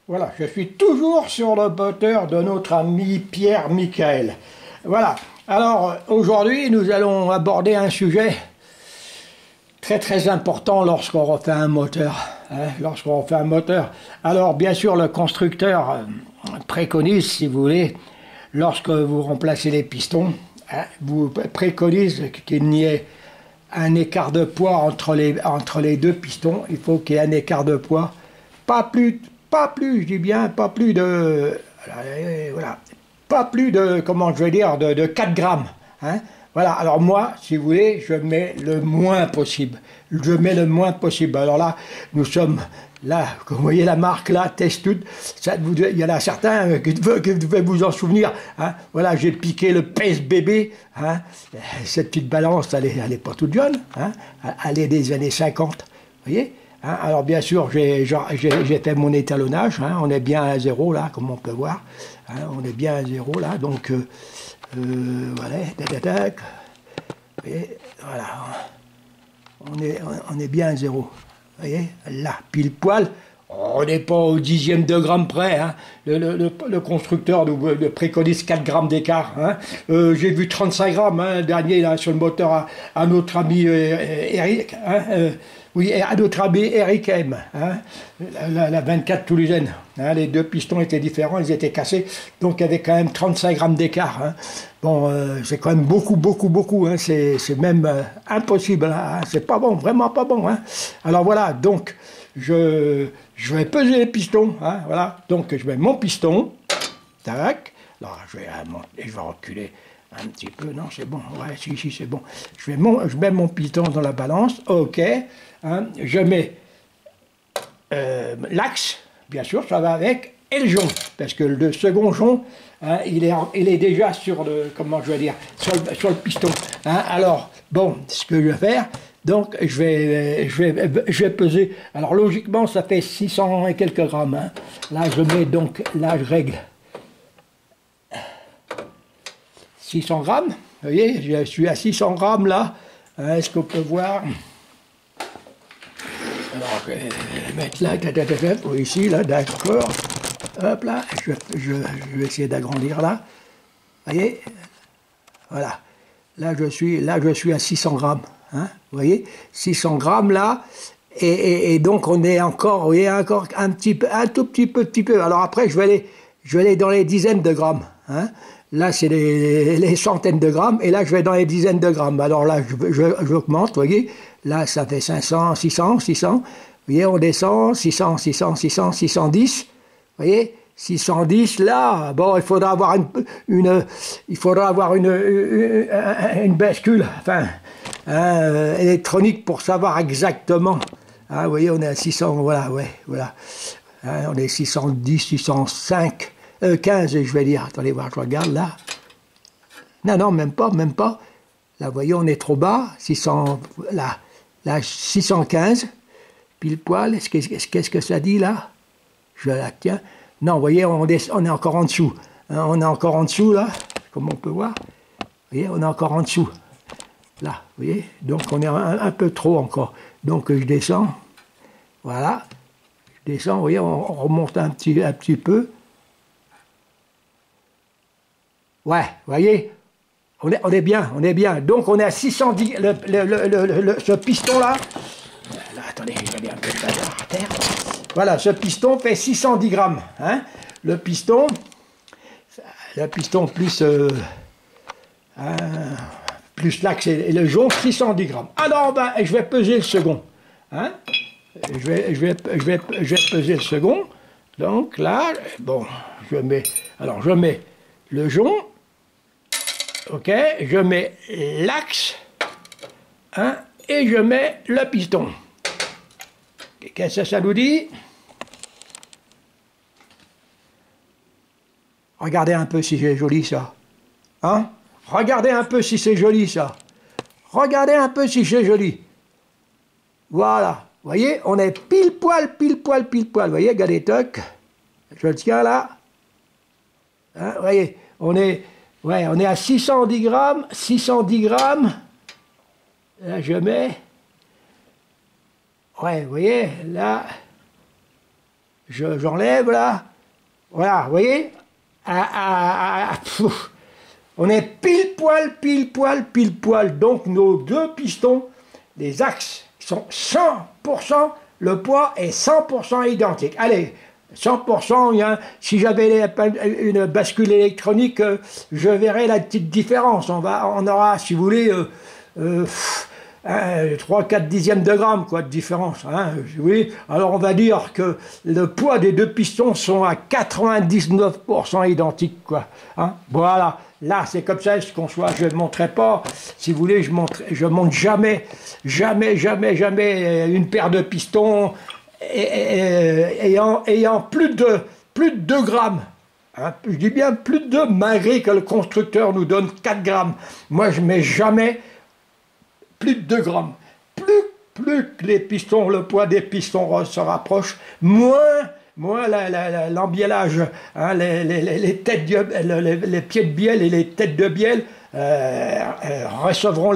Voilà, je suis toujours sur le moteur de notre ami Pierre-Michael. Voilà, alors aujourd'hui nous allons aborder un sujet très très important lorsqu'on refait un moteur. Lorsqu'on refait un moteur. Alors bien sûr le constructeur préconise, si vous voulez, lorsque vous remplacez les pistons, vous préconise qu'il n'y ait un écart de poids entre les deux pistons. Il faut qu'il y ait un écart de poids, je dis bien, pas plus de, voilà, pas plus de, comment je vais dire, de 4 grammes. Voilà, alors moi, si vous voulez, je mets le moins possible. Je mets le moins possible. Alors là, nous sommes, là, vous voyez la marque là, Testud, il y en a certains qui devaient vous en souvenir. Voilà, j'ai piqué le PSBB. Cette petite balance, elle est pas toute jeune. Elle est des années 50. Vous voyez. Alors bien sûr, j'ai fait mon étalonnage, on est bien à 0 là, comme on peut voir, on est bien à 0 là, donc voilà, et voilà, on est bien à 0, vous voyez, là, pile poil, on n'est pas au 10e de gramme près, le constructeur nous préconise 4 grammes d'écart, j'ai vu 35 grammes, le dernier là, sur le moteur à notre ami Eric, oui, à notre ami Eric M, la 24 toulousaine. Les deux pistons étaient différents, ils étaient cassés, donc il y avait quand même 35 grammes d'écart. Bon, c'est quand même beaucoup, c'est même impossible, c'est pas bon, vraiment pas bon. Alors voilà, donc je vais peser les pistons, voilà, donc je mets mon piston, tac, alors je vais reculer un petit peu, non c'est bon, ouais, si c'est bon, je mets mon piston dans la balance, ok, je mets l'axe, bien sûr, ça va avec, et le jonc, parce que le second jonc, il est déjà sur le, comment je vais dire, sur le piston. Alors, bon, ce que je vais faire, donc je vais peser, alors logiquement ça fait 600 et quelques grammes. Là je mets donc, là je règle 600 grammes, vous voyez, je suis à 600 grammes là, est-ce qu'on peut voir? Alors, je vais mettre là, ici, là, d'accord. Hop là, je vais essayer d'agrandir là. Vous voyez? Voilà. Là, je suis à 600 grammes. Vous voyez? 600 grammes là. Et donc, on est encore, vous voyez, encore un tout petit peu. Alors après, je vais aller dans les dizaines de grammes. Là, c'est les centaines de grammes. Et là, je vais dans les dizaines de grammes. Alors là, j'augmente, vous voyez? Là, ça fait 500, 600. Vous voyez, on descend, 600, 610. Vous voyez, 610, là, bon, il faudra avoir une bascule, enfin, électronique pour savoir exactement. Vous voyez, on est à 600, voilà. On est 610, 605, 15, je vais dire. Attendez voir, je regarde là. Non, même pas. Là, vous voyez, on est trop bas, 600, là 615, pile poil, qu'est-ce que ça dit là? Je la tiens. Non, vous voyez, on est encore en dessous. On est encore en dessous là, comme on peut voir. Vous voyez, on est encore en dessous. Là, vous voyez, donc on est un peu trop encore. Donc je descends, voilà. Je descends, vous voyez, on remonte un petit peu. Ouais, vous voyez, on est bien. Donc on est à 610, ce piston-là, attendez, je vais aller un peu de bazar à terre. Voilà, ce piston fait 610 grammes. Le piston plus l'axe et le jonc, 610 grammes. Alors, je vais peser le second. Je vais peser le second. Donc là, bon, je mets le jonc. Ok, je mets l'axe, et je mets le piston. Qu'est-ce que ça nous dit? Regardez un peu si c'est joli ça. Regardez un peu si c'est joli ça. Regardez un peu si c'est joli. Voilà, vous voyez, on est pile poil. Vous voyez, regardez, toc. Je le tiens là. Vous voyez, on est à 610 grammes. Là, je mets. Ouais, vous voyez, là. j'enlève là. Voilà, vous voyez, on est pile poil. Donc nos deux pistons, les axes sont 100%, le poids est 100% identique. Allez, 100%, si j'avais une bascule électronique, je verrais la petite différence. On aura, si vous voulez, 3-4 dixièmes de gramme quoi, de différence. Hein, oui. Alors on va dire que le poids des deux pistons sont à 99% identiques. Quoi, hein. Voilà, là c'est comme ça ce qu'on soit. Je ne montrerai pas, si vous voulez, je monte jamais une paire de pistons ayant plus de 2 grammes. Hein, je dis bien plus de 2, malgré que le constructeur nous donne 4 grammes. Moi je ne mets jamais plus de 2 grammes. Plus que les pistons, le poids des pistons se rapproche, moins l'embiellage, hein, les pieds de bielle et les têtes de bielle recevront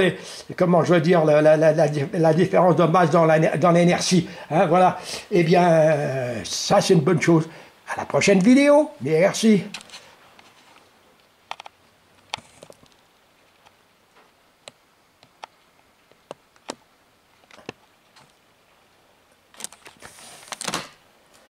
la différence de masse dans l'inertie. Hein, voilà. Eh bien, ça c'est une bonne chose. À la prochaine vidéo. Merci.